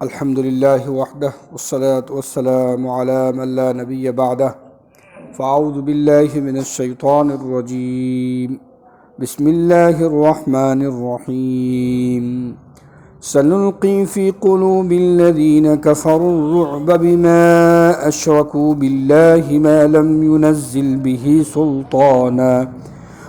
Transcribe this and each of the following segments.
الحمد للہ وحدہ والصلاة والسلام علی من لا نبی بعدہ فاعوذ باللہ من الشیطان الرجیم بسم اللہ الرحمن الرحیم سنلقی فی قلوب الذین کفروا الرعب بما اشرکوا باللہ ما لم ينزل به سلطانا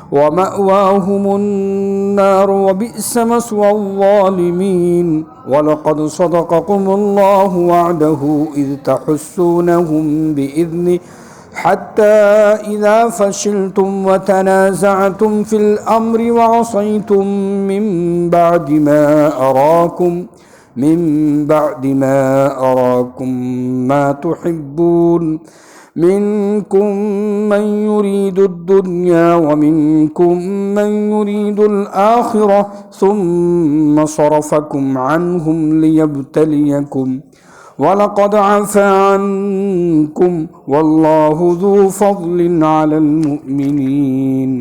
ومأواهم النار وبئس مثوى الظالمين ولقد صدقكم الله وعده إذ تحسونهم بإذنه حتى إذا فشلتم وتنازعتم في الأمر وعصيتم من بعد ما أراكم ما تحبون منكم من يريد الدنيا ومنكم من يريد الآخرة ثم صرفكم عنهم ليبتليكم ولقد عفا عنكم والله ذو فضل على المؤمنين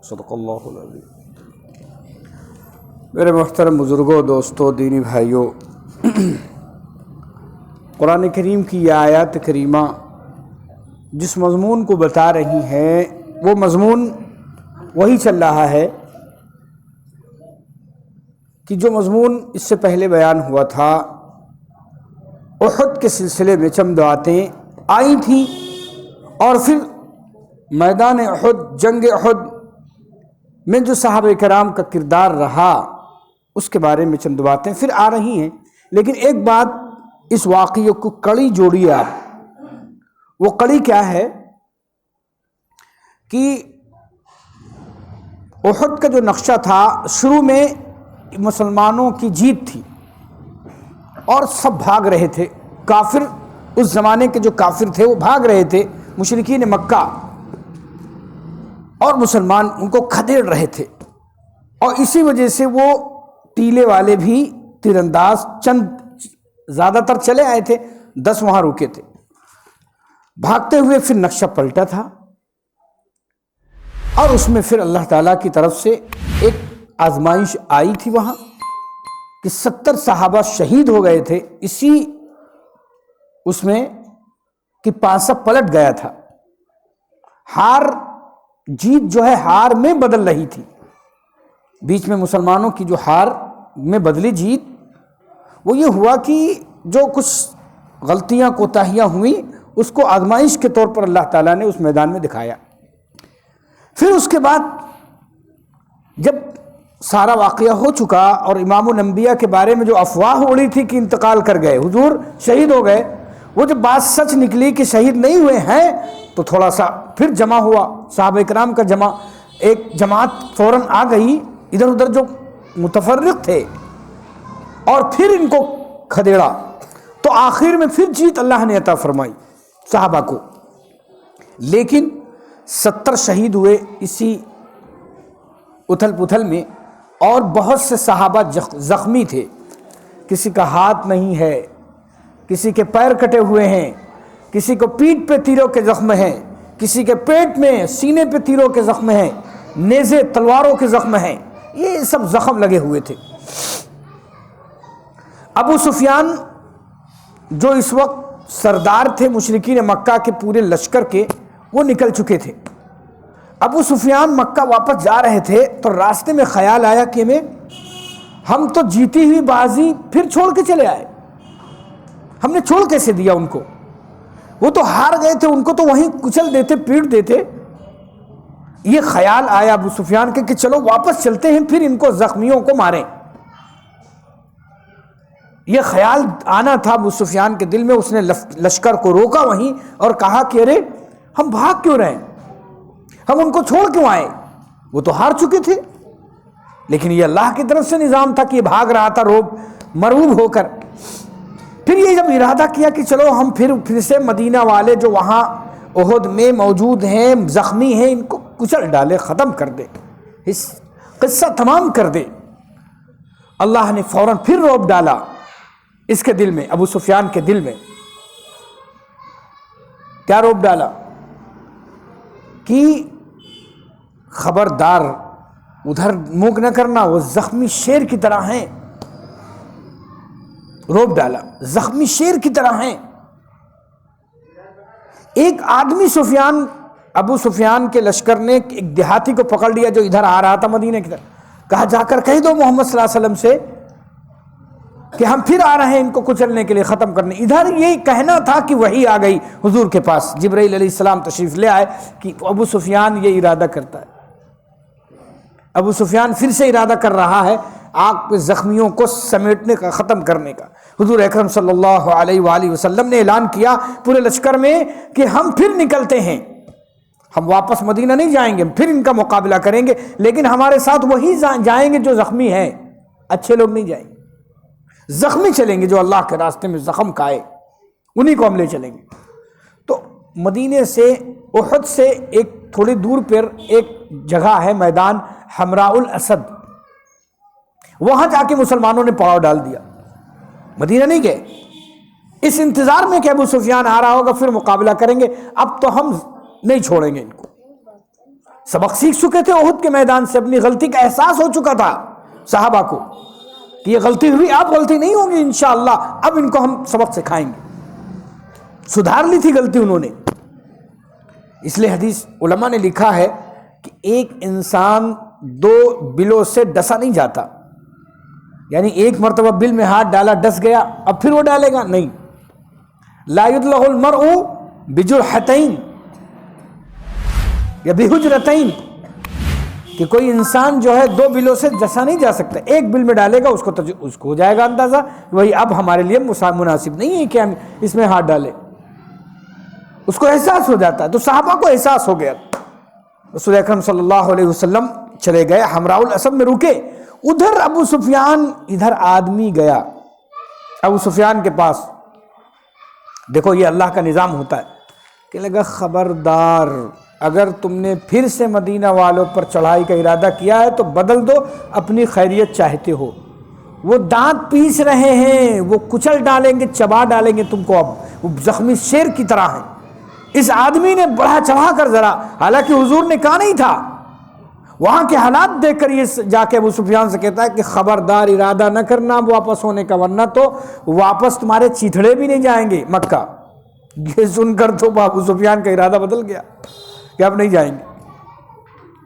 صدق اللہ العظیم۔ میرے محترم بزرگوں، دوستوں، دینی بھائیوں، قرآن کریم کی یہ آیات کریمہ جس مضمون کو بتا رہی ہیں وہ مضمون وہی چل رہا ہے کہ جو مضمون اس سے پہلے بیان ہوا تھا۔ احد کے سلسلے میں چند باتیں آئی تھیں اور پھر میدان احد، جنگ احد میں جو صحابہ کرام کا کردار رہا اس کے بارے میں چند باتیں پھر آ رہی ہیں، لیکن ایک بات اس واقعے کو کڑی جوڑیے آپ۔ وہ کڑی کیا ہے کہ احد کا جو نقشہ تھا، شروع میں مسلمانوں کی جیت تھی اور سب بھاگ رہے تھے۔ کافر، اس زمانے کے جو کافر تھے وہ بھاگ رہے تھے، مشرکین مکہ، اور مسلمان ان کو کھدیڑ رہے تھے، اور اسی وجہ سے وہ ٹیلے والے بھی تیر انداز چند زیادہ تر چلے آئے تھے، 10 وہاں رکے تھے۔ بھاگتے ہوئے پھر نقشہ پلٹا تھا، اور اس میں پھر اللہ تعالیٰ کی طرف سے ایک آزمائش آئی تھی وہاں کہ 70 صحابہ شہید ہو گئے تھے اسی اس میں کہ پانسا پلٹ گیا تھا۔ ہار جیت جو ہے ہار میں بدل رہی تھی، بیچ میں مسلمانوں کی جو ہار میں بدلی جیت، وہ یہ ہوا کہ جو کچھ غلطیاں کوتاہیاں ہوئیں اس کو آزمائش کے طور پر اللہ تعالیٰ نے اس میدان میں دکھایا۔ پھر اس کے بعد جب سارا واقعہ ہو چکا اور امام الانبیاء کے بارے میں جو افواہ اڑی تھی کہ انتقال کر گئے، حضور شہید ہو گئے، وہ جب بات سچ نکلی کہ شہید نہیں ہوئے ہیں تو تھوڑا سا پھر جمع ہوا، صحابہ کرام کا جمع، ایک جماعت فوراً آ گئی، ادھر ادھر جو متفرق تھے، اور پھر ان کو کھدیڑا، تو آخر میں پھر جیت اللہ نے عطا فرمائی صحابہ کو۔ لیکن 70 شہید ہوئے اسی اتھل پتھل میں، اور بہت سے صحابہ زخمی تھے، کسی کا ہاتھ نہیں ہے، کسی کے پیر کٹے ہوئے ہیں، کسی کو پیٹھ پہ تیروں کے زخم ہیں، کسی کے پیٹ میں سینے پہ تیروں کے زخم ہیں، نیزے تلواروں کے زخم ہیں، یہ سب زخم لگے ہوئے تھے۔ ابو سفیان جو اس وقت سردار تھے مشرکین مکہ کے پورے لشکر کے، وہ نکل چکے تھے۔ ابو سفیان مکہ واپس جا رہے تھے تو راستے میں خیال آیا کہ ہم تو جیتی ہوئی بازی پھر چھوڑ کے چلے آئے، ہم نے چھوڑ کیسے دیا ان کو؟ وہ تو ہار گئے تھے، ان کو تو وہیں کچل دیتے، پیٹ دیتے۔ یہ خیال آیا ابو سفیان کے کہ چلو واپس چلتے ہیں، پھر ان کو زخمیوں کو ماریں۔ یہ خیال آنا تھا ابو سفیان کے دل میں، اس نے لشکر کو روکا وہیں اور کہا کہ ارے ہم بھاگ کیوں رہے، ہم ان کو چھوڑ کیوں آئے؟ وہ تو ہار چکے تھے، لیکن یہ اللہ کی طرف سے نظام تھا کہ یہ بھاگ رہا تھا مرعوب ہو کر۔ پھر یہ جب ارادہ کیا کہ چلو ہم پھر سے مدینہ والے جو وہاں احد میں موجود ہیں، زخمی ہیں، ان کو کچل ڈالے، ختم کر دے، اس قصہ تمام کر دے۔ اللہ نے فوراً پھر رعب ڈالا اس کے دل میں، ابو سفیان کے دل میں۔ کیا رعب ڈالا کہ خبردار ادھر منہ نہ کرنا، وہ زخمی شیر کی طرح ہیں، روب ڈالا، زخمی شیر کی طرح ہیں۔ ایک آدمی ابو سفیان کے لشکر نے ایک دیہاتی کو پکڑ لیا جو ادھر آ رہا تھا مدینہ کی طرف، کہا جا کر کہہ دو محمد صلی اللہ علیہ وسلم سے کہ ہم پھر آ رہے ہیں ان کو کچلنے کے لیے، ختم کرنے۔ ادھر یہی کہنا تھا کہ وحی آ گئی حضور کے پاس، جبرائیل علیہ السلام تشریف لے آئے کہ ابو سفیان یہ ارادہ کرتا ہے۔ ابو سفیان پھر سے ارادہ کر رہا ہے آپ کے زخمیوں کو سمیٹنے کا، ختم کرنے کا۔ حضور اکرم صلی اللہ علیہ وآلہ وسلم نے اعلان کیا پورے لشکر میں کہ ہم پھر نکلتے ہیں، ہم واپس مدینہ نہیں جائیں گے، ہم پھر ان کا مقابلہ کریں گے، لیکن ہمارے ساتھ وہی جائیں گے جو زخمی ہیں، اچھے لوگ نہیں جائیں گے، زخمی چلیں گے جو اللہ کے راستے میں زخم کھائے، انہی کو ہم لے چلیں گے۔ تو مدینے سے، احد سے ایک تھوڑی دور پر ایک جگہ ہے میدان حمراء الاسد، وہاں جا کے مسلمانوں نے پڑاؤ ڈال دیا، مدینہ نہیں گئے، اس انتظار میں کہ ابو سفیان آ رہا ہوگا پھر مقابلہ کریں گے، اب تو ہم نہیں چھوڑیں گے ان کو۔ سبق سیکھ چکے تھے احد کے میدان سے، اپنی غلطی کا احساس ہو چکا تھا صحابہ کو کہ یہ غلطی ہوئی، اب غلطی نہیں ہوگی انشاءاللہ، اب ان کو ہم سبق سکھائیں گے، سدھار لی تھی غلطی انہوں نے۔ اس لیے حدیث علماء نے لکھا ہے کہ ایک انسان دو بلوں سے ڈسا نہیں جاتا، یعنی ایک مرتبہ بل میں ہاتھ ڈالا ڈس گیا اب پھر وہ ڈالے گا نہیں۔ لا یدلغ المرء بجرحتین یا بحجرتین، کہ کوئی انسان جو ہے دو بلوں سے ڈسا نہیں جا سکتا، ایک بل میں ڈالے گا اس کو ہو جائے گا اندازہ وہی اب ہمارے لیے مناسب نہیں ہے کہ ہم اس میں ہاتھ ڈالیں، اس کو احساس ہو جاتا ہے۔ تو صحابہ کو احساس ہو گیا، رسول اکرم صلی اللہ علیہ وسلم چلے گئے، حمراء الاسد میں رکے، ادھر ابو سفیان، ادھر آدمی گیا ابو سفیان کے پاس، دیکھو یہ اللہ کا نظام ہوتا ہے کہ لگا خبردار اگر تم نے پھر سے مدینہ والوں پر چڑھائی کا ارادہ کیا ہے تو بدل دو، اپنی خیریت چاہتے ہو، وہ دانت پیس رہے ہیں، وہ کچل ڈالیں گے، چبا ڈالیں گے تم کو، اب وہ زخمی شیر کی طرح ہیں۔ اس آدمی نے بڑھا چڑھا کر ذرا، حالانکہ حضور نے کہا نہیں تھا، وہاں کے حالات دیکھ کر یہ جا کے ابو سفیان سے کہتا ہے کہ خبردار ارادہ نہ کرنا واپس ہونے کا، ورنہ تو واپس تمہارے چیتھڑے بھی نہیں جائیں گے مکہ۔ یہ سن کر تو ابو سفیان کا ارادہ بدل گیا کہ اب نہیں جائیں گے،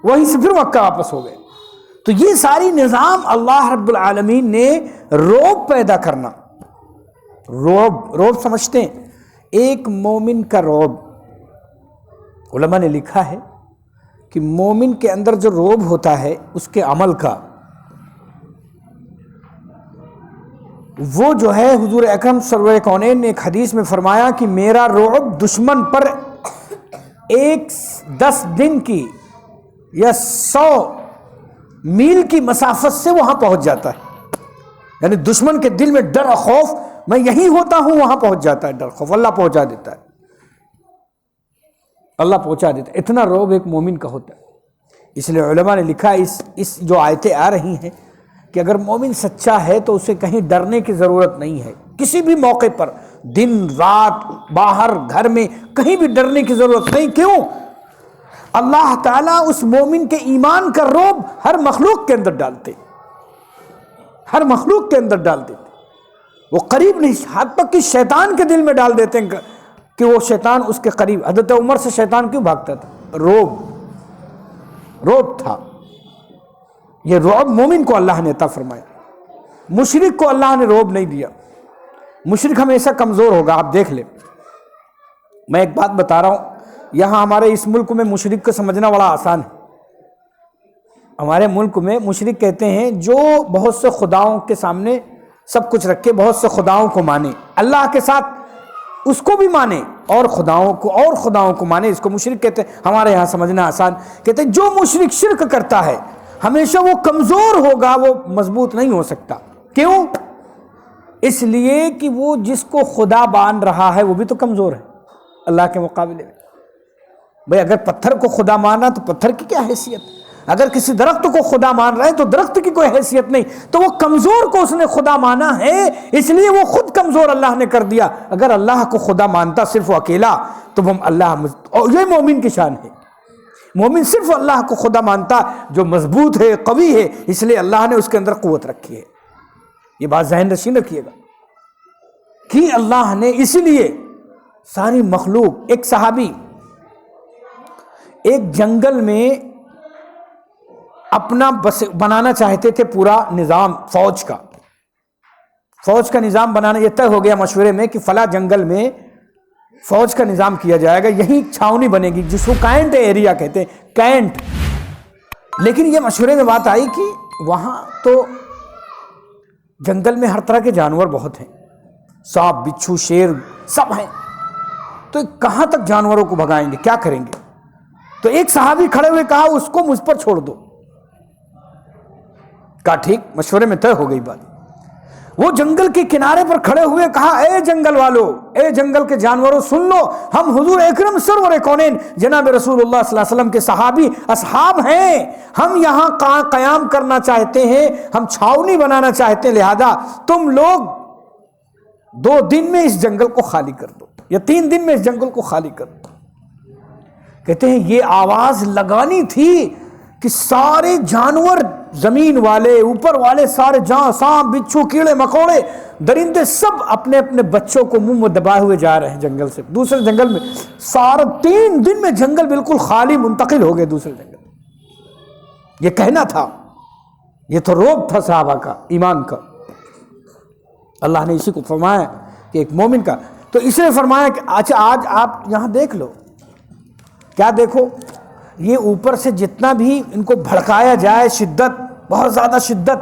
وہیں سے پھر مکہ واپس ہو گئے۔ تو یہ ساری نظام اللہ رب العالمین نے روب پیدا کرنا، روب سمجھتے ہیں ایک مومن کا روب، علماء نے لکھا ہے کہ مومن کے اندر جو روب ہوتا ہے اس کے عمل کا، وہ جو ہے حضور اکرم سرور کونین نے ایک حدیث میں فرمایا کہ میرا روب دشمن پر 10 دن کی یا 100 میل کی مسافت سے وہاں پہنچ جاتا ہے، یعنی دشمن کے دل میں ڈر اور خوف، میں یہی ہوتا ہوں وہاں پہنچ جاتا ہے ڈر خوف، اللہ پہنچا دیتا ہے، اللہ پہنچا دیتا ہے، اتنا روب ایک مومن کا ہوتا ہے۔ اس لیے علماء نے لکھا اس جو آیتیں آ رہی ہیں کہ اگر مومن سچا ہے تو اسے کہیں ڈرنے کی ضرورت نہیں ہے، کسی بھی موقع پر، دن رات، باہر گھر میں، کہیں بھی ڈرنے کی ضرورت نہیں۔ کیوں؟ اللہ تعالیٰ اس مومن کے ایمان کا روب ہر مخلوق کے اندر ڈالتے، ہر مخلوق کے اندر ڈال دیتے، وہ قریب نہیں، حد تک کہ شیطان کے دل میں ڈال دیتے ہیں کہ وہ شیطان اس کے قریب۔ حضرت عمر سے شیطان کیوں بھاگتا تھا؟ روب تھا۔ یہ روب مومن کو اللہ نے عطا فرمایا، مشرک کو اللہ نے روب نہیں دیا، مشرک ہمیشہ کمزور ہوگا۔ آپ دیکھ لیں، میں ایک بات بتا رہا ہوں، یہاں ہمارے اس ملک میں مشرک کو سمجھنا بڑا آسان ہے۔ ہمارے ملک میں مشرک کہتے ہیں جو بہت سے خداؤں کے سامنے سب کچھ رکھے، بہت سے خداؤں کو مانے، اللہ کے ساتھ اس کو بھی مانے اور خداؤں کو مانے، اس کو مشرک کہتے ہیں۔ ہمارے یہاں سمجھنا آسان، کہتے ہیں جو مشرک شرک کرتا ہے ہمیشہ وہ کمزور ہوگا، وہ مضبوط نہیں ہو سکتا۔ کیوں؟ اس لیے کہ وہ جس کو خدا مان رہا ہے وہ بھی تو کمزور ہے اللہ کے مقابلے میں۔ بھئی اگر پتھر کو خدا مانا تو پتھر کی کیا حیثیت، اگر کسی درخت کو خدا مان رہا ہے تو درخت کی کوئی حیثیت نہیں، تو وہ کمزور کو اس نے خدا مانا ہے، اس لیے وہ خود کمزور اللہ نے کر دیا۔ اگر اللہ کو خدا مانتا صرف وہ اکیلا تو وہ اور یہ مومن کی شان ہے، مومن صرف اللہ کو خدا مانتا جو مضبوط ہے، قوی ہے، اس لیے اللہ نے اس کے اندر قوت رکھی ہے۔ یہ بات ذہن نشین رکھیے گا۔ کی اللہ نے، اسی لیے ساری مخلوق، ایک صحابی ایک جنگل میں اپنا بنانا چاہتے تھے پورا نظام فوج کا نظام بنانا، یہ طے ہو گیا مشورے میں کہ فلاں جنگل میں فوج کا نظام کیا جائے گا، یہی چھاونی بنے گی جس کو کینٹ ایریا کہتے ہیں، کینٹ۔ لیکن یہ مشورے میں بات آئی کہ وہاں تو جنگل میں ہر طرح کے جانور بہت ہیں، سانپ، بچھو، شیر سب ہیں، تو کہاں تک جانوروں کو بھگائیں گے، کیا کریں گے؟ تو ایک صحابی کھڑے ہوئے کہا اس کو مجھ پر چھوڑ دو۔ کہا ٹھیک، مشورے میں طے ہو گئی بات۔ وہ جنگل کے کنارے پر کھڑے ہوئے کہا اے جنگل والو، اے جنگل کے جانوروں سن لو، ہم حضور اکرم سرور کونین جناب رسول اللہ صلی اللہ علیہ وسلم کے صحابی اصحاب ہیں، ہم یہاں قیام کرنا چاہتے ہیں، ہم چھاونی بنانا چاہتے ہیں، لہذا تم لوگ 2 دن میں اس جنگل کو خالی کر دو یا 3 دن میں اس جنگل کو خالی کر دو۔ کہتے ہیں یہ آواز لگانی تھی کہ سارے جانور، زمین والے، اوپر والے، سارے سانپ، بچھو، کیڑے مکوڑے، درندے سب اپنے اپنے بچوں کو منہ میں دبائے ہوئے جا رہے ہیں جنگل سے دوسرے جنگل میں۔ سارا 3 دن میں جنگل بالکل خالی منتقل ہو گئے دوسرے جنگل۔ یہ کہنا تھا، یہ تو روب تھا صحابہ کا، ایمان کا۔ اللہ نے اسی کو فرمایا کہ ایک مومن کا، تو اس نے فرمایا کہ اچھا آج آپ یہاں دیکھ لو، کیا دیکھو، یہ اوپر سے جتنا بھی ان کو بھڑکایا جائے، شدت، بہت زیادہ شدت،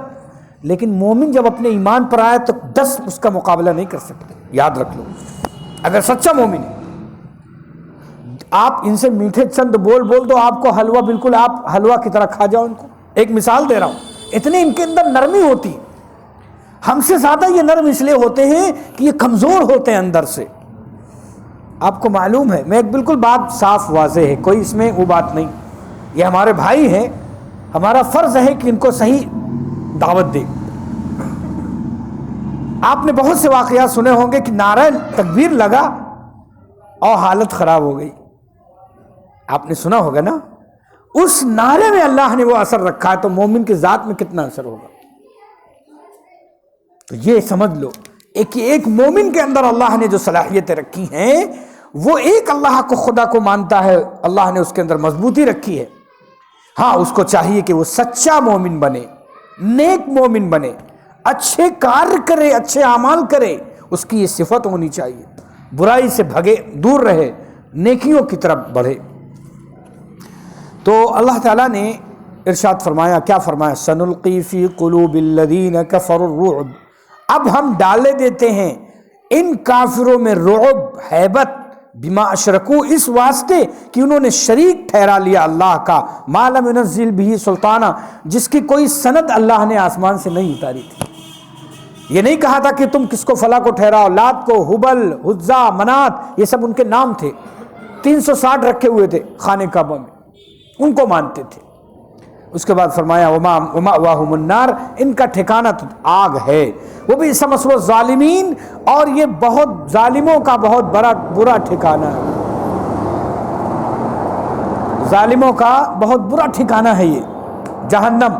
لیکن مومن جب اپنے ایمان پر آئے تو 10 اس کا مقابلہ نہیں کر سکتے، یاد رکھ لو۔ اگر سچا مومن ہے، آپ ان سے میٹھے چند بول دو، آپ کو حلوہ، بالکل آپ حلوہ کی طرح کھا جاؤ ان کو۔ ایک مثال دے رہا ہوں، اتنے ان کے اندر نرمی ہوتی، ہم سے زیادہ یہ نرم اس لیے ہوتے ہیں کہ یہ کمزور ہوتے ہیں اندر سے۔ آپ کو معلوم ہے، میں ایک بالکل بات صاف واضح ہے، کوئی اس میں وہ بات نہیں، یہ ہمارے بھائی ہیں، ہمارا فرض ہے کہ ان کو صحیح دعوت دیں۔ آپ نے بہت سے واقعات سنے ہوں گے کہ نعرہ تکبیر لگا اور حالت خراب ہو گئی، آپ نے سنا ہوگا نا۔ اس نعرے میں اللہ نے وہ اثر رکھا ہے، تو مومن کے ذات میں کتنا اثر ہوگا۔ تو یہ سمجھ لو ایک مومن کے اندر اللہ نے جو صلاحیتیں رکھی ہیں، وہ ایک اللہ کو، خدا کو مانتا ہے، اللہ نے اس کے اندر مضبوطی رکھی ہے۔ ہاں اس کو چاہیے کہ وہ سچا مومن بنے، نیک مومن بنے، اچھے کار کرے، اچھے اعمال کرے، اس کی یہ صفت ہونی چاہیے، برائی سے بھگے، دور رہے، نیکیوں کی طرف بڑھے۔ تو اللہ تعالیٰ نے ارشاد فرمایا، کیا فرمایا؟ سنلقی فی قلوب الذین کفروا الرعب، اب ہم ڈالے دیتے ہیں ان کافروں میں رعب، ہیبت، بما اشرکو، اس واسطے کہ انہوں نے شریک ٹھہرا لیا اللہ کا، ما لم ينزل به سلطانہ، جس کی کوئی سند اللہ نے آسمان سے نہیں اتاری تھی۔ یہ نہیں کہا تھا کہ تم کس کو فلاں کو ٹھہراؤ، لات کو، ہبل، عزا، منات، یہ سب ان کے نام تھے، 360 رکھے ہوئے تھے خانے کعبہ میں، ان کو مانتے تھے۔ اس کے بعد فرمایا ومأواہم النار، ان کا ٹھکانہ تو آگ ہے، وہ بھی سمسو الظالمین، اور یہ بہت ظالموں کا بہت بڑا برا ٹھکانہ ہے، ظالموں کا بہت برا ٹھکانہ ہے یہ جہنم۔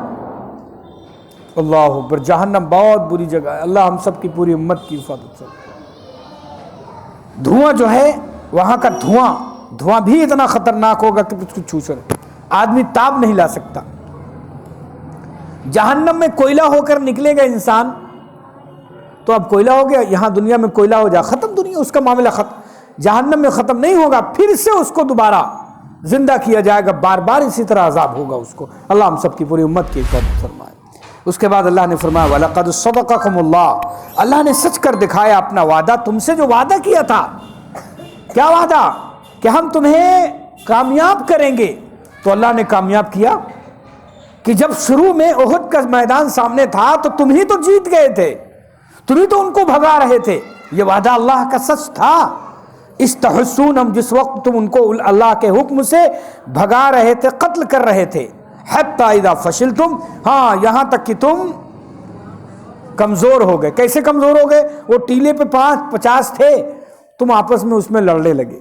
اللہ اکبر، جہنم بہت بری جگہ ہے، اللہ ہم سب کی پوری امت کی حفاظت کرے۔ دھواں جو ہے وہاں کا دھواں بھی اتنا خطرناک ہوگا کہ کچھ چھو سکے، آدمی تاب نہیں لا سکتا۔ جہنم میں کوئلہ ہو کر نکلے گا انسان، تو اب کوئلہ ہو گیا، یہاں دنیا میں کوئلہ ہو جائے، ختم دنیا، اس کا معاملہ ختم۔ جہنم میں ختم نہیں ہوگا، پھر سے اس کو دوبارہ زندہ کیا جائے گا، بار بار اسی طرح عذاب ہوگا اس کو۔ اللہ ہم سب کی پوری امت کی حفاظت فرمائے۔ اس کے بعد اللہ نے فرمایا وَلَقَدْ صَدَقَكُمُ اللَّهُ، اللہ نے سچ کر دکھایا اپنا وعدہ، تم سے جو وعدہ کیا تھا۔ کیا وعدہ؟ کہ ہم تمہیں کامیاب کریں گے، تو اللہ نے کامیاب کیا کہ جب شروع میں احد کا میدان سامنے تھا تو تم ہی تو جیت گئے تھے، تم ہی تو ان کو بھگا رہے تھے، یہ وعدہ اللہ کا سچ تھا۔ استحسونہم، جس وقت تم ان کو اللہ کے حکم سے بھگا رہے تھے، قتل کر رہے تھے، حتی اذا فشلتم، ہاں یہاں تک کہ تم کمزور ہو گئے۔ کیسے کمزور ہو گئے؟ وہ ٹیلے پہ 50 تھے، تم آپس میں اس میں لڑنے لگے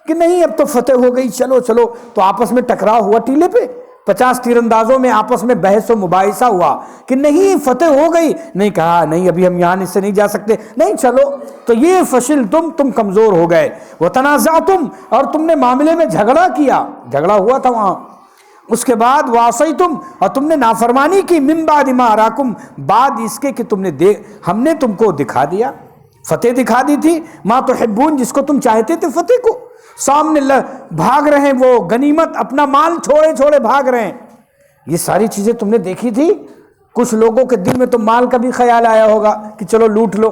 کہ نہیں اب تو فتح ہو گئی، چلو چلو، تو آپس میں ٹکراؤ ہوا ٹیلے پہ، 50 تیر اندازوں میں آپس میں بحث و مباحثہ ہوا کہ نہیں فتح ہو گئی، نہیں کہا نہیں ابھی ہم یہاں سے نہیں جا سکتے، نہیں چلو، تو یہ فشل تم کمزور ہو گئے، وتنازعتم، اور تم نے معاملے میں جھگڑا کیا، جھگڑا ہوا تھا وہاں، اس کے بعد وعصیتم، اور تم نے نافرمانی کی، من بعد ما اراکم، بعد اس کے کہ ہم نے تم کو دکھا دیا، فتح دکھا دی تھی، ما تحبون، جس کو تم چاہتے تھے فتح کو، سامنے بھاگ رہے ہیں وہ غنیمت، اپنا مال چھوڑے چھوڑے بھاگ رہے ہیں، یہ ساری چیزیں تم نے دیکھی تھی، کچھ لوگوں کے دل میں تو مال کا بھی خیال آیا ہوگا کہ چلو لوٹ لو،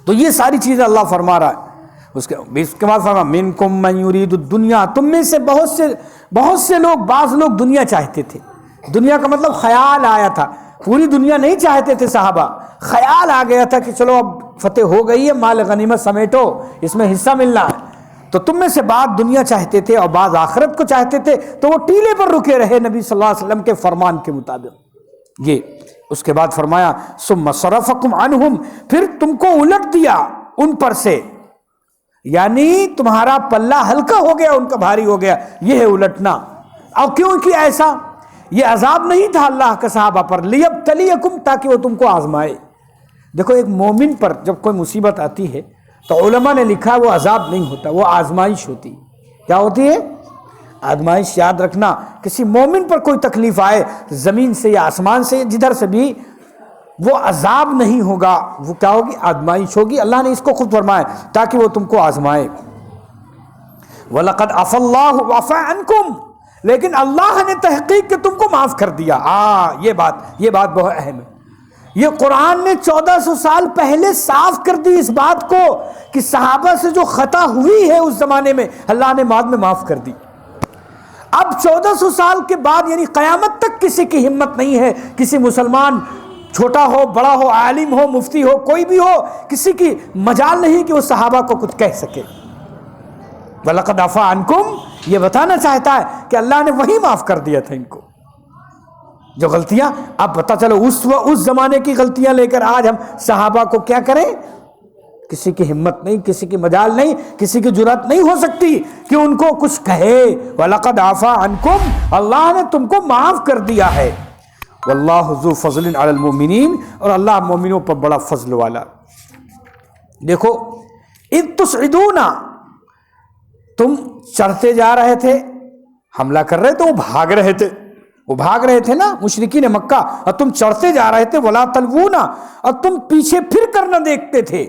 تو یہ ساری چیزیں اللہ فرما رہا ہے۔ اس کے بعد فرما منکم من یرید الدنیا، تم میں سے بہت سے لوگ، بعض لوگ دنیا چاہتے تھے، دنیا کا مطلب خیال آیا تھا، پوری دنیا نہیں چاہتے تھے صحابہ، خیال آ گیا تھا کہ چلو اب فتح ہو گئی ہے، مال غنیمت سمیٹو، اس میں حصہ ملنا ہے، تو تم میں سے بعض دنیا چاہتے تھے اور بعض آخرت کو چاہتے تھے، تو وہ ٹیلے پر رکے رہے نبی صلی اللہ علیہ وسلم کے فرمان کے مطابق۔ یہ اس کے بعد فرمایا ثم صرفکم عنہم، پھر تم کو الٹ دیا ان پر سے، یعنی تمہارا پلہ ہلکا ہو گیا، ان کا بھاری ہو گیا، یہ ہے الٹنا۔ اور کیوں کیا ایسا؟ یہ عذاب نہیں تھا اللہ کا صحابہ پر، لیبتلیکم، تاکہ وہ تم کو آزمائے۔ دیکھو ایک مومن پر جب کوئی مصیبت آتی ہے تو علماء نے لکھا وہ عذاب نہیں ہوتا، وہ آزمائش ہوتی۔ کیا ہوتی ہے؟ آزمائش۔ یاد رکھنا، کسی مومن پر کوئی تکلیف آئے زمین سے یا آسمان سے، جدھر سے بھی، وہ عذاب نہیں ہوگا، وہ کیا ہوگی؟ آزمائش ہوگی۔ اللہ نے اس کو خود فرمایا تاکہ وہ تم کو آزمائے۔ وَلَقَدْ عَفَا اللَّهُ وَعَفَا عَنْكُمْ، لیکن اللہ نے تحقیق کہ تم کو معاف کر دیا۔ یہ بات بہت اہم ہے۔ یہ قرآن نے 1400 سال پہلے صاف کر دی اس بات کو کہ صحابہ سے جو خطا ہوئی ہے اس زمانے میں، اللہ نے بعد میں معاف کر دی۔ اب 1400 سال کے بعد یعنی قیامت تک کسی کی ہمت نہیں ہے، کسی مسلمان، چھوٹا ہو بڑا ہو، عالم ہو مفتی ہو، کوئی بھی ہو، کسی کی مجال نہیں کہ وہ صحابہ کو کچھ کہہ سکے۔ وَلَقَدْ عَفَا عَنْكُمْ، یہ بتانا چاہتا ہے کہ اللہ نے وہی معاف کر دیا تھا ان کو جو غلطیاں۔ اب پتہ چلو اس زمانے کی غلطیاں لے کر آج ہم صحابہ کو کیا کریں؟ کسی کی ہمت نہیں، کسی کی مجال نہیں، کسی کی جرات نہیں ہو سکتی کہ ان کو کچھ کہے۔ وَلَقَدْ عَفَا عَنْكُمْ، اللہ نے تم کو معاف کر دیا ہے۔ واللہ ذو فضل علی المؤمنین، اور اللہ مومنوں پر بڑا فضل والا۔ دیکھو اذ تصعدون، تم چڑھتے جا رہے تھے، حملہ کر رہے تھے، وہ بھاگ رہے تھے نا مشرکین مکہ، اور تم چڑھتے جا رہے تھے، ولا تلوون، اور تم پیچھے پھر کر نہ دیکھتے تھے،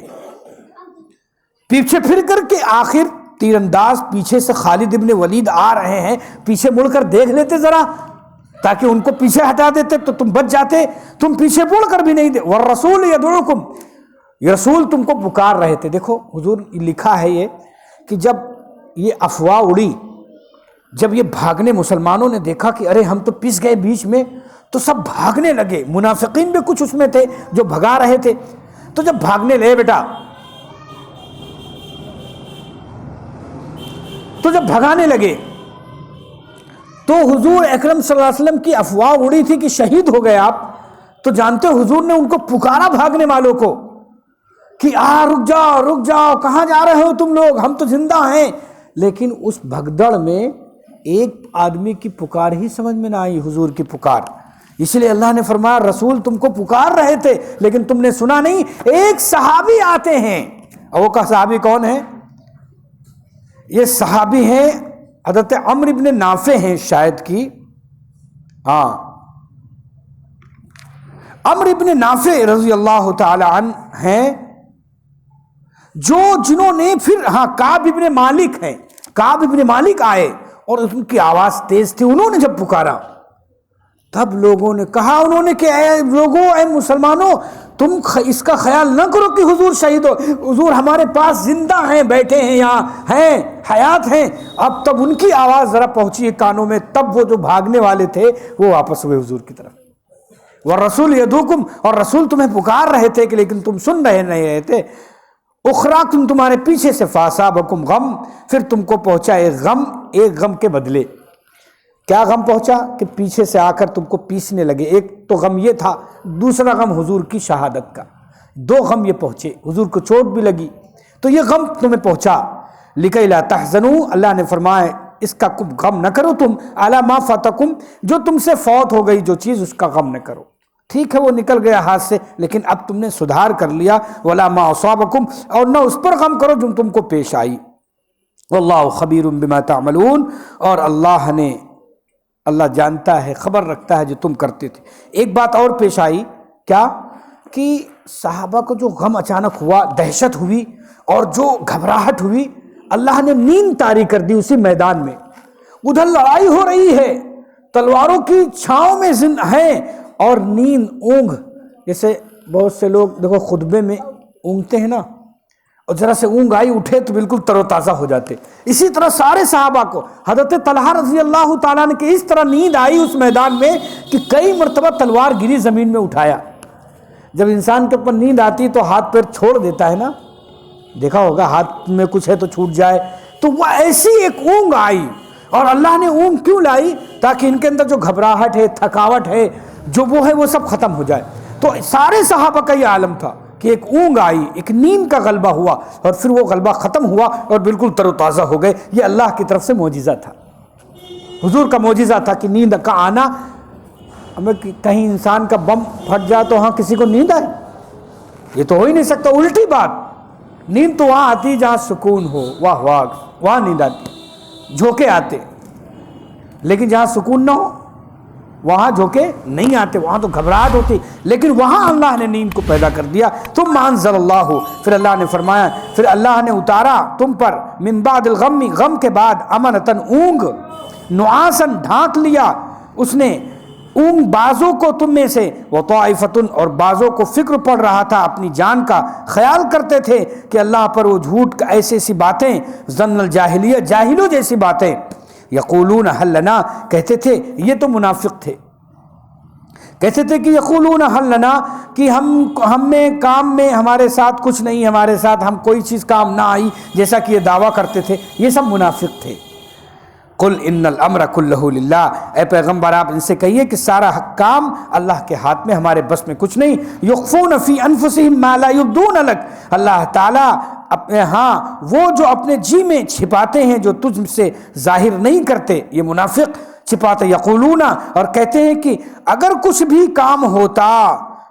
پیچھے پھر کر کے آخر تیر انداز پیچھے سے خالد ابن ولید آ رہے ہیں، پیچھے مڑ کر دیکھ لیتے ذرا تاکہ ان کو پیچھے ہٹا دیتے تو تم بچ جاتے، تم پیچھے مڑ کر بھی نہیں والرسول یدعوکم، یہ رسول تم کو پکار رہے تھے۔ دیکھو حضور لکھا ہے یہ کہ جب یہ افواہ اڑی، جب یہ بھاگنے مسلمانوں نے دیکھا کہ ارے ہم تو پس گئے بیچ میں، تو سب بھاگنے لگے، منافقین بھی کچھ اس میں تھے جو بھگا رہے تھے، تو جب بھاگنے لے بیٹا، تو جب بھگانے لگے تو حضور اکرم صلی اللہ علیہ وسلم کی افواہ اڑی تھی کہ شہید ہو گئے آپ، تو جانتے حضور نے ان کو پکارا بھاگنے والوں کو کہ رک جاؤ، کہاں جا رہے ہو تم لوگ، ہم تو زندہ ہیں۔ لیکن اس بھگدڑ میں ایک آدمی کی پکار ہی سمجھ میں نہ آئی، حضور کی پکار، اس لیے اللہ نے فرمایا رسول تم کو پکار رہے تھے لیکن تم نے سنا نہیں، ایک صحابی آتے ہیں۔ اور وہ کا صحابی کون ہے؟ یہ صحابی ہیں حضرت عمرو ابن نافع ہیں شاید کی، عمرو ابن نافع رضی اللہ تعالی عنہ ہیں، جنہوں نے پھر کعب ابن مالک ہیں، کعب ابن مالک آئے اور ان کی آواز تیز تھی، انہوں نے جب پکارا تب لوگوں نے کہا، انہوں نے کہ اے لوگوں، اے مسلمانوں، تم اس کا خیال نہ کرو کہ حضور شہید ہو، حضور ہمارے پاس زندہ ہیں، بیٹھے ہیں، یہاں ہیں، حیات ہیں۔ اب تب ان کی آواز ذرا پہنچی کانوں میں، تب وہ جو بھاگنے والے تھے وہ واپس ہوئے حضور کی طرف۔ والرسول یدعوکم، اور رسول تمہیں پکار رہے تھے کہ لیکن تم سن نہیں رہے تھے۔ اخراکم، تمہارے پیچھے سے فاصابکم غم، پھر تم کو پہنچا ایک غم کے بدلے۔ کیا غم پہنچا؟ کہ پیچھے سے آ کر تم کو پیسنے لگے۔ ایک تو غم یہ تھا، دوسرا غم حضور کی شہادت کا، دو غم یہ پہنچے، حضور کو چوٹ بھی لگی تو یہ غم تمہیں پہنچا۔ لکئی لا تحزنوا، اللہ نے فرمایا اس کا غم نہ کرو تم، علی ما فاتکم، جو تم سے فوت ہو گئی جو چیز اس کا غم نہ کرو، ٹھیک ہے وہ نکل گیا ہاتھ سے لیکن اب تم نے سدھار کر لیا، ولا ما اصابکم، اور نہ اس پر غم کرو جو تم کو پیش آئی، واللہ خبیر بما تعملون، اور اللہ جانتا ہے، خبر رکھتا ہے جو تم کرتے تھے۔ ایک بات اور پیش آئی، کیا کہ صحابہ کو جو غم اچانک ہوا، دہشت ہوئی اور جو گھبراہٹ ہوئی، اللہ نے نیند طاری کر دی اسی میدان میں، ادھر لڑائی ہو رہی ہے، تلواروں کی چھاؤں میں ہیں، اور نیند اونگ، جیسے بہت سے لوگ دیکھو خطبے میں اونگتے ہیں نا، اور ذرا سے اونگ آئی اٹھے تو بالکل تر و تازہ ہو جاتے، اسی طرح سارے صحابہ کو، حضرت طلحہ رضی اللہ تعالیٰ عنہ کی اس طرح نیند آئی اس میدان میں کہ کئی مرتبہ تلوار گری زمین میں اٹھایا۔ جب انسان کے اوپر نیند آتی تو ہاتھ پیر چھوڑ دیتا ہے نا، دیکھا ہوگا ہاتھ میں کچھ ہے تو چھوٹ جائے، تو وہ ایسی ایک اونگ آئی، اور اللہ نے اونگ کیوں لائی؟ تاکہ ان کے اندر جو گھبراہٹ ہے، تھکاوٹ ہے، جو وہ ہے وہ سب ختم ہو جائے۔ تو سارے صحابہ کا یہ عالم تھا کہ ایک اونگ آئی، ایک نیند کا غلبہ ہوا، اور پھر وہ غلبہ ختم ہوا اور بالکل تر و تازہ ہو گئے۔ یہ اللہ کی طرف سے معجزہ تھا، حضور کا معجزہ تھا کہ نیند کا آنا۔ ہمیں کہیں انسان کا بم پھٹ جائے تو ہاں کسی کو نیند آئے؟ یہ تو ہو ہی نہیں سکتا، الٹی بات، نیند تو وہاں آتی جہاں سکون ہو، واہ واہ، وہاں نیند آتی، جھونکے آتے، لیکن جہاں سکون نہ ہو وہاں جھونکے نہیں آتے، وہاں تو گھبراہٹ ہوتی، لیکن وہاں اللہ نے نیند کو پیدا کر دیا۔ ثم انزل اللہ، پھر اللہ نے فرمایا، پھر اللہ نے اتارا تم پر، من بعد الغم، غم کے بعد، امنتن، اونگ، نعاسن، ڈھانک لیا اس نے اونگ بعضوں کو تم میں سے، وطائفتن، اور بعضوں کو فکر پڑ رہا تھا اپنی جان کا، خیال کرتے تھے کہ اللہ پر وہ جھوٹ کا، ایسی ایسی باتیں، ظن الجاہلیہ، جاہلوں جیسی باتیں، یقولون حل لنا، کہتے تھے، یہ تو منافق تھے، کہتے تھے کہ یقولون حل لنا، کہ ہم میں کام میں ہمارے ساتھ کچھ نہیں، ہمارے ساتھ ہم کوئی چیز کام نہ آئی، جیسا کہ یہ دعویٰ کرتے تھے، یہ سب منافق تھے۔ قل ان الامر کلہ للہ، اے پیغمبر آپ ان سے کہیے کہ سارا کام اللہ کے ہاتھ میں، ہمارے بس میں کچھ نہیں۔ یخفون فی انفسہم ما لا یبدون لک، اللہ تعالیٰ وہ جو اپنے جی میں چھپاتے ہیں جو تجھ سے ظاہر نہیں کرتے، یہ منافق چھپاتے، یقولون، اور کہتے ہیں کہ اگر کچھ بھی کام ہوتا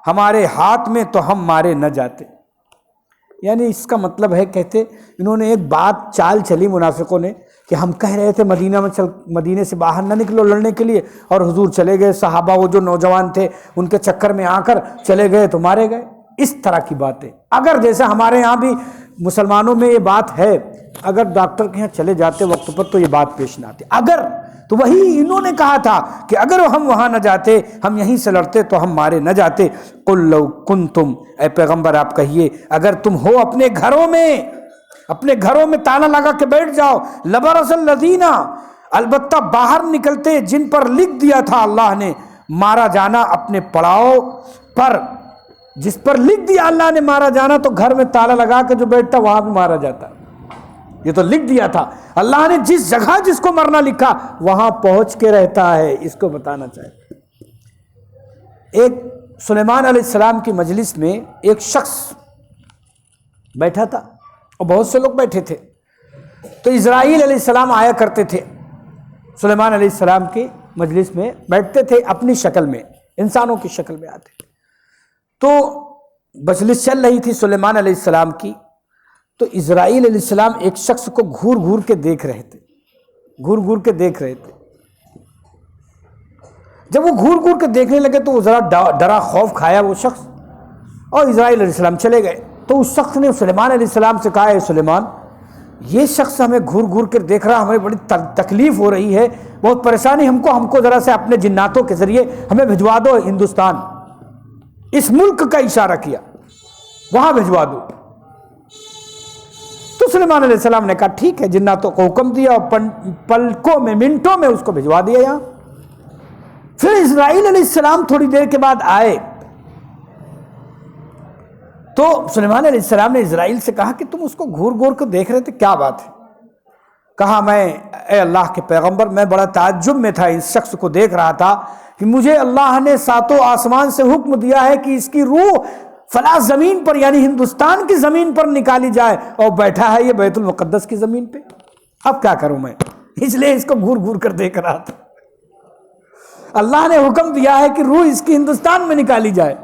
ہمارے ہاتھ میں تو ہم مارے نہ جاتے۔ یعنی اس کا مطلب ہے، کہتے انہوں نے ایک بات چال چلی منافقوں نے کہ ہم کہہ رہے تھے مدینے سے باہر نہ نکلو لڑنے کے لیے، اور حضور چلے گئے، صحابہ وہ جو نوجوان تھے ان کے چکر میں آ کر چلے گئے تو مارے گئے، اس طرح کی باتیں۔ اگر جیسا ہمارے یہاں بھی مسلمانوں میں یہ بات ہے، اگر ڈاکٹر کے یہاں چلے جاتے وقت پر تو یہ بات پیش نہ آتی، اگر، تو وہی انہوں نے کہا تھا کہ اگر ہم وہاں نہ جاتے، ہم یہیں سے لڑتے تو ہم مارے نہ جاتے۔ قل لو کنتم، اے پیغمبر آپ کہیے اگر تم ہو اپنے گھروں میں تالا لگا کے بیٹھ جاؤ، لبرز الذین، البتہ باہر نکلتے جن پر لکھ دیا تھا اللہ نے مارا جانا اپنے پڑاؤ پر، جس پر لکھ دیا اللہ نے مارا جانا، تو گھر میں تالا لگا کے جو بیٹھتا وہاں بھی مارا جاتا، یہ تو لکھ دیا تھا اللہ نے، جس جگہ جس کو مرنا لکھا وہاں پہنچ کے رہتا ہے، اس کو بتانا چاہیے۔ ایک سلیمان علیہ السلام کی مجلس میں ایک شخص بیٹھا تھا اور بہت سے لوگ بیٹھے تھے، تو اسرائیل علیہ السلام آیا کرتے تھے، سلیمان علیہ السلام کی مجلس میں بیٹھتے تھے، اپنی شکل میں، انسانوں کی شکل میں آتے تھے۔ تو مجلس چل رہی تھی سلیمان علیہ السلام کی، تو اسرائیل علیہ السلام ایک شخص کو گھور گھور کے دیکھ رہے تھے، جب وہ گھور گھور کے دیکھنے لگے تو وہ ذرا ڈرا، خوف کھایا وہ شخص، اور اسرائیل علیہ السلام چلے گئے۔ تو اس شخص نے سلیمان علیہ السلام سے کہا، اے سلیمان، یہ شخص ہمیں گھور گھور کر دیکھ رہا، ہمیں بڑی تکلیف ہو رہی ہے، بہت پریشانی، ہم کو ذرا سے اپنے جناتوں کے ذریعے ہمیں بھجوا دو ہندوستان، اس ملک کا اشارہ کیا، وہاں بھجوا دو۔ تو سلیمان علیہ السلام نے کہا ٹھیک ہے، جناتوں کو حکم دیا اور پلکوں میں، منٹوں میں اس کو بھجوا دیا یہاں۔ پھر اسرائیل علیہ السلام تھوڑی دیر کے بعد آئے، تو سلیمان علیہ السلام نے اسرائیل سے کہا کہ تم اس کو گھور گھور کے دیکھ رہے تھے، کیا بات ہے؟ کہا اے اللہ کے پیغمبر، میں بڑا تعجب میں تھا، اس شخص کو دیکھ رہا تھا کہ مجھے اللہ نے ساتوں آسمان سے حکم دیا ہے کہ اس کی روح فلاں زمین پر، یعنی ہندوستان کی زمین پر نکالی جائے، اور بیٹھا ہے یہ بیت المقدس کی زمین پہ، اب کیا کروں میں؟ اس لیے اس کو گھور گھور کر دیکھ رہا تھا۔ اللہ نے حکم دیا ہے کہ روح اس کی ہندوستان میں نکالی جائے،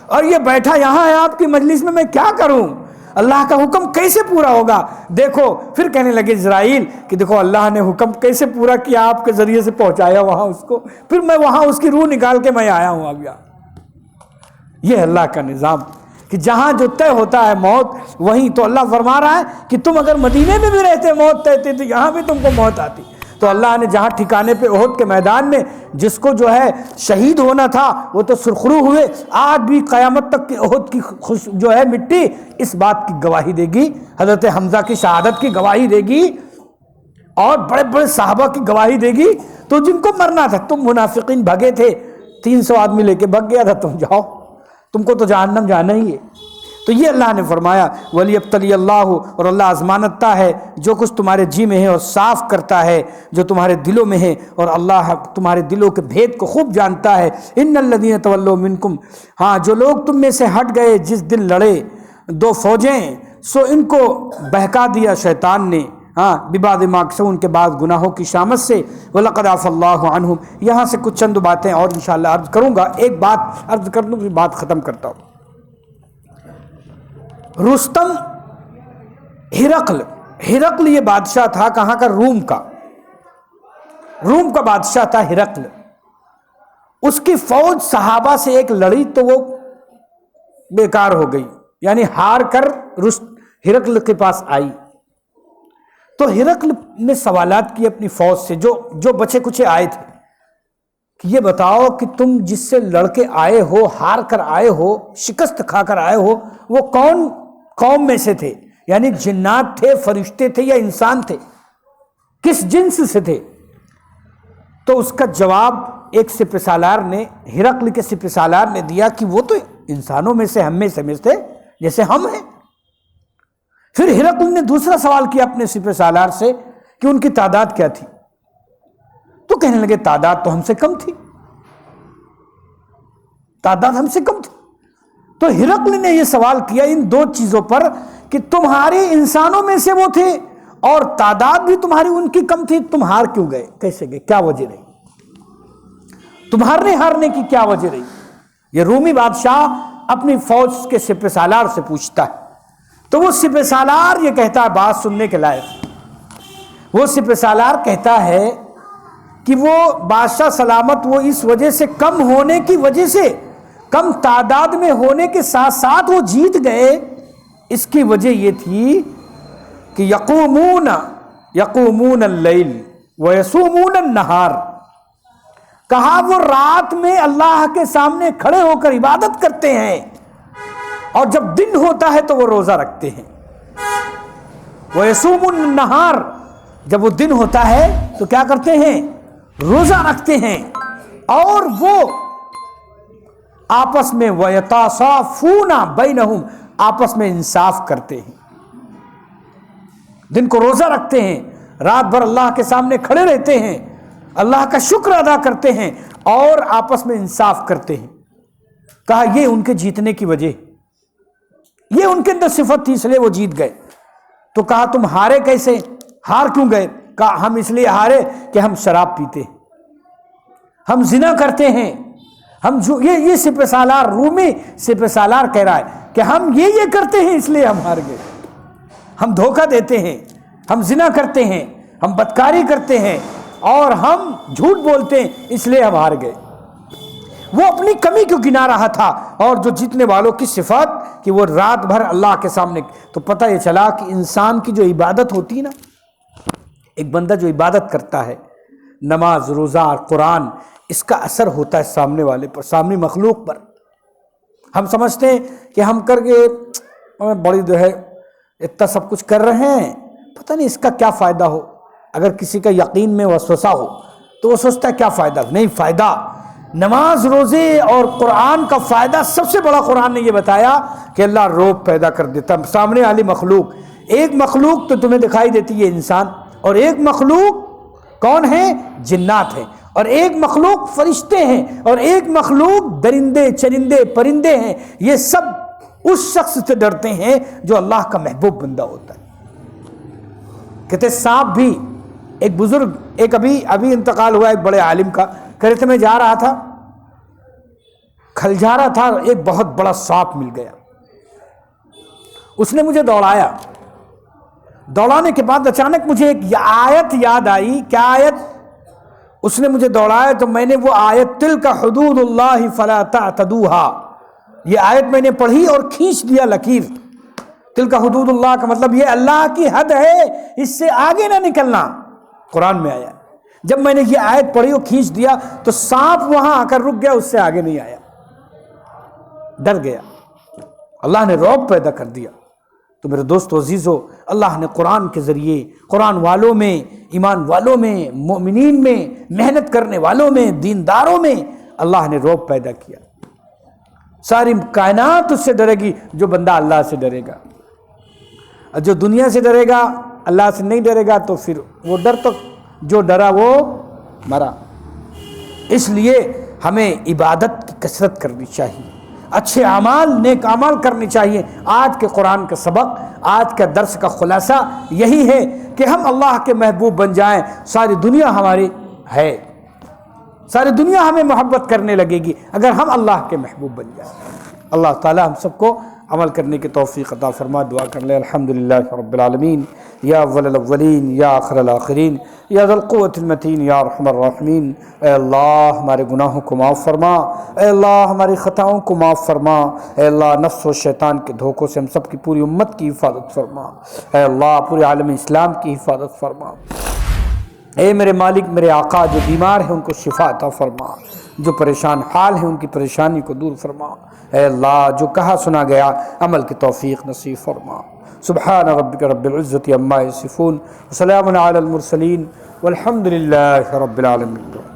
اور یہ بیٹھا یہاں ہے آپ کی مجلس میں کیا کروں؟ اللہ کا حکم کیسے پورا ہوگا؟ دیکھو پھر کہنے لگے اسرائیل کہ دیکھو اللہ نے حکم کیسے پورا کیا، آپ کے ذریعے سے پہنچایا وہاں اس کو، پھر میں وہاں اس کی روح نکال کے میں آیا ہوں اب یہاں۔ یہ اللہ کا نظام کہ جہاں جو طے ہوتا ہے موت وہیں، تو اللہ فرما رہا ہے کہ تم اگر مدینے میں بھی رہتے موت طے تھی تو یہاں بھی تم کو موت آتی۔ تو اللہ نے جہاں ٹھکانے پہ احد کے میدان میں جس کو جو ہے شہید ہونا تھا وہ تو سرخرو ہوئے، آج بھی قیامت تک کی احد کی جو ہے مٹی اس بات کی گواہی دے گی، حضرت حمزہ کی شہادت کی گواہی دے گی، اور بڑے بڑے صحابہ کی گواہی دے گی۔ تو جن کو مرنا تھا، تم منافقین بھگے تھے، 300 آدمی لے کے بھگ گیا تھا، تم جاؤ، تم کو تو جہنم جانا ہی ہے۔ تو یہ اللہ نے فرمایا وَلِيَبْتَلِيَ اللَّهُ، اور اللہ آزمانتا ہے جو کچھ تمہارے جی میں ہے اور صاف کرتا ہے جو تمہارے دلوں میں ہے، اور اللہ تمہارے دلوں کے بھید کو خوب جانتا ہے۔ إِنَّ الَّذِينَ تَوَلَّوْا مِنْكُمْ، ہاں جو لوگ تم میں سے ہٹ گئے جس دن لڑے دو فوجیں، سو ان کو بہکا دیا شیطان نے، ہاں بِبَعْضِ مَا كَسَبُوا، ان کے بعد گناہوں کی شامت سے، وَلَقَدْ عَفَا اللَّهُ عَنْهُمْ۔ یہاں سے کچھ چند باتیں اور انشاءاللہ عرض کروں گا، ایک بات عرض کر دوں پھر بات ختم کرتا ہوں۔ رستم، ہرقل یہ بادشاہ تھا کہاں کا؟ روم کا بادشاہ تھا ہرقل۔ اس کی فوج صحابہ سے ایک لڑی تو وہ بیکار ہو گئی، یعنی ہار کر ہرقل کے پاس آئی۔ تو ہرقل نے سوالات کیے اپنی فوج سے جو بچے کچھ آئے تھے کہ یہ بتاؤ کہ تم جس سے لڑ کے آئے ہو، ہار کر آئے ہو، شکست کھا کر آئے ہو، وہ کون قوم میں سے تھے؟ یعنی جنات تھے، فرشتے تھے، یا انسان تھے؟ کس جنس سے تھے؟ تو اس کا جواب ایک سپہ سالار نے، ہرقل کے سپہ سالار نے دیا کہ وہ تو انسانوں میں سے ہم میں سے تھے جیسے ہم ہیں۔ پھر ہرقل نے دوسرا سوال کیا اپنے سپہ سالار سے کہ ان کی تعداد کیا تھی؟ تو کہنے لگے تعداد تو ہم سے کم تھی، تعداد ہم سے کم تھی۔ تو ہرقل نے یہ سوال کیا ان دو چیزوں پر کہ تمہارے انسانوں میں سے وہ تھے اور تعداد بھی تمہاری ان کی کم تھی، تم ہار کیوں گئے؟ کیسے گئے؟ کیا وجہ رہی تمہارے ہارنے کی؟ کیا وجہ رہی؟ یہ رومی بادشاہ اپنی فوج کے سپہ سالار سے پوچھتا ہے، تو وہ سپہ سالار یہ کہتا ہے، بات سننے کے لائق، وہ سپہ سالار کہتا ہے کہ وہ بادشاہ سلامت وہ اس وجہ سے کم ہونے کی وجہ سے، کم تعداد میں ہونے کے ساتھ ساتھ وہ جیت گئے، اس کی وجہ یہ تھی کہ یقومون اللیل ویصومون النہار، کہا وہ رات میں اللہ کے سامنے کھڑے ہو کر عبادت کرتے ہیں، اور جب دن ہوتا ہے تو وہ روزہ رکھتے ہیں۔ ویصومون النہار، جب وہ دن ہوتا ہے تو کیا کرتے ہیں؟ روزہ رکھتے ہیں، اور وہ آپس میں وَيَتَصَافُونَ بَيْنَهُمْ، آپس میں انصاف کرتے ہیں، دن کو روزہ رکھتے ہیں، رات بھر اللہ کے سامنے کھڑے رہتے ہیں، اللہ کا شکر ادا کرتے ہیں، اور آپس میں انصاف کرتے ہیں۔ کہا یہ ان کے جیتنے کی وجہ، یہ ان کے اندر صفت تھی، اس لیے وہ جیت گئے۔ تو کہا تم ہارے کیسے؟ ہار کیوں گئے؟ کہا ہم اس لیے ہارے کہ ہم شراب پیتے ہیں، ہم زنا کرتے ہیں، ہم یہ سپہ سالار، رومی سپہ سالار کہہ رہا ہے کہ ہم یہ کرتے ہیں اس لیے ہم ہار گئے، ہم دھوکہ دیتے ہیں، ہم زنا کرتے ہیں، ہم بدکاری کرتے ہیں، اور ہم جھوٹ بولتے ہیں، اس لیے ہم ہار گئے۔ وہ اپنی کمی کو گنا رہا تھا، اور جو جیتنے والوں کی صفات کہ وہ رات بھر اللہ کے سامنے۔ تو پتہ یہ چلا کہ انسان کی جو عبادت ہوتی ہے نا، ایک بندہ جو عبادت کرتا ہے، نماز، روزہ اور قرآن، اس کا اثر ہوتا ہے سامنے والے پر، سامنے مخلوق پر۔ ہم سمجھتے ہیں کہ ہم کر کے بڑی جو ہے اتنا سب کچھ کر رہے ہیں، پتہ نہیں اس کا کیا فائدہ ہو۔ اگر کسی کا یقین میں وسوسہ ہو تو وہ سوچتا ہے کیا فائدہ؟ نہیں، فائدہ نماز، روزے اور قرآن کا فائدہ سب سے بڑا قرآن نے یہ بتایا کہ اللہ روب پیدا کر دیتا سامنے والی مخلوق۔ ایک مخلوق تو تمہیں دکھائی دیتی ہے انسان، اور ایک مخلوق کون ہے؟ جنات ہیں، اور ایک مخلوق فرشتے ہیں، اور ایک مخلوق درندے، چرندے، پرندے ہیں۔ یہ سب اس شخص سے ڈرتے ہیں جو اللہ کا محبوب بندہ ہوتا ہے۔ کہتے سانپ بھی ایک بزرگ، ایک ابھی انتقال ہوا ایک بڑے عالم کا، کہہ رہے تھے میں جا رہا تھا، کھلجھارا تھا، ایک بہت بڑا سانپ مل گیا، اس نے مجھے دوڑایا، دوڑانے کے بعد اچانک مجھے ایک آیت یاد آئی. کیا آیت؟ اس نے مجھے دوڑایا تو میں نے وہ آیت تلک حدود اللہ فلا تعتدوها، یہ آیت میں نے پڑھی اور کھینچ دیا لکیر. تلک حدود اللہ کا مطلب یہ اللہ کی حد ہے، اس سے آگے نہ نکلنا، قرآن میں آیا. جب میں نے یہ آیت پڑھی اور کھینچ دیا تو سانپ وہاں آ کر رک گیا، اس سے آگے نہیں آیا، ڈر گیا. اللہ نے رعب پیدا کر دیا. تو میرے دوستو عزیزو، اللہ نے قرآن کے ذریعے قرآن والوں میں، ایمان والوں میں، مومنین میں، محنت کرنے والوں میں، دینداروں میں اللہ نے رعب پیدا کیا. ساری کائنات اس سے ڈرے گی جو بندہ اللہ سے ڈرے گا، اور جو دنیا سے ڈرے گا، اللہ سے نہیں ڈرے گا، تو پھر وہ ڈر تو جو ڈرا وہ مرا. اس لیے ہمیں عبادت کی کثرت کرنی چاہیے، اچھے اعمال، نیک اعمال کرنے چاہیے. آج کے قرآن کا سبق، آج کا درس کا خلاصہ یہی ہے کہ ہم اللہ کے محبوب بن جائیں. ساری دنیا ہماری ہے، ساری دنیا ہمیں محبت کرنے لگے گی اگر ہم اللہ کے محبوب بن جائیں. اللہ تعالی ہم سب کو عمل کرنے کی توفیق عطا فرما. دعا کر لیں. الحمدللہ رب العالمین، یا اول الاولین، یا آخر الاخرین، یا ذی القوۃ المتین، یا ارحم الراحمین. اے اللہ ہمارے گناہوں کو معاف فرما، اے اللہ ہماری خطاؤں کو معاف فرما، اے اللہ نفس و شیطان کے دھوکوں سے ہم سب کی پوری امت کی حفاظت فرما، اے اللہ پورے عالم اسلام کی حفاظت فرما. اے میرے مالک، میرے آقا، جو بیمار ہیں ان کو شفا عطا فرما، جو پریشان حال ہیں ان کی پریشانی کو دور فرما. اے اللہ جو کہا سنا گیا عمل کی توفیق نصیب فرما. سبحان ربک رب العزت عما یصفون، وسلام علی المرسلین، والحمد للہ رب العالمین.